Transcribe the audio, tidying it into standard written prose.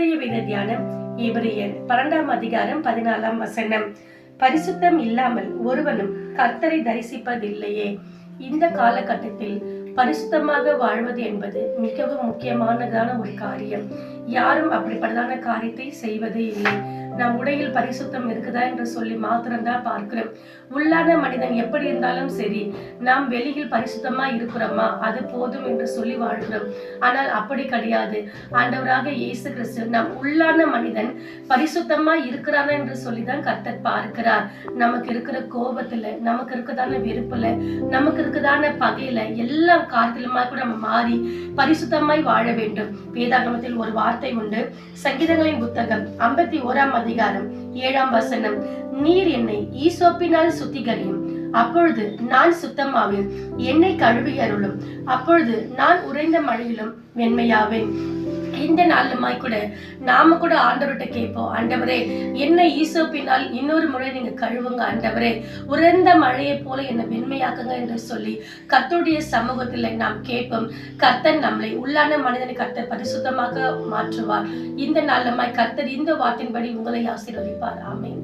இன்றைய வேத தியானம் எபிரேயர் 12ஆம் அதிகாரம் 14ஆம் வசனம். பரிசுத்தம் இல்லாமல் ஒருவனும் கர்த்தரை தரிசிப்பதில்லையே. இந்த காலகட்டத்தில் பரிசுத்தமாக வாழ்வது என்பது மிகவும் முக்கியமானதான ஒரு காரியம். யாரும் அப்படிப்பட்டதான காரியத்தை செய்வதே இல்லை. நம் உடையில் பரிசுத்தம் இருக்குதா என்று சொல்லி மாத்திரம்தான் பார்க்கிறோம். உள்ளான மனிதன் எப்படி இருந்தாலும் சரி, நாம் வெளியில் பரிசுத்தமா இருக்கிறோமா அது போதும் என்று சொல்லி வாழ்கிறோம். ஆனால் அப்படி கிடையாது. ஆண்டவராக இயேசு கிறிஸ்து நம் உள்ளான மனிதன் பரிசுத்தமா இருக்கிறானா என்று சொல்லிதான் கர்த்தர் பார்க்கிறார். நமக்கு இருக்கிற கோபத்துல, நமக்கு இருக்கிறதான வெறுப்புல, நமக்கு இருக்கிறதான பகையில, எல்லா காரியத்திலுமா கூட நம்ம மாறி பரிசுத்தமாய் வாழ வேண்டும். வேதாகமத்தில் ஒரு வார்த்தை உண்டு. சங்கீதங்களின் புத்தகம் 51ஆம் அதிகாரம் 7ஆம் வசனம். நீர் என்னை ஈசோப்பினால் சுத்திகரியும், அப்பொழுது நான் சுத்தமாவேன். என்னை கழுவி அருளும், அப்பொழுது நான் உறைந்த மழையிலும் வெண்மையாவேன். இந்த நாளுமாய் கூட நாம கூட ஆண்டவர்கிட்ட கேட்போம், ஆண்டவரே என்னை ஈசோப்பினால் இன்னொரு முறை நீங்க கழுவுங்க, ஆண்டவரே உறைந்த மழையை போல என்னை வெண்மையாக்குங்க என்று சொல்லி கர்த்தருடைய சமூகத்தில் நாம் கேட்போம். கர்த்தர் நம்மளை உள்ளான மனிதனை கர்த்தர் பரிசுத்தமாக மாற்றுவார். இந்த நாளுமாய் கர்த்தர் இந்த வார்த்தையின்படி உங்களை ஆசீர்வதிப்பார். ஆமென்.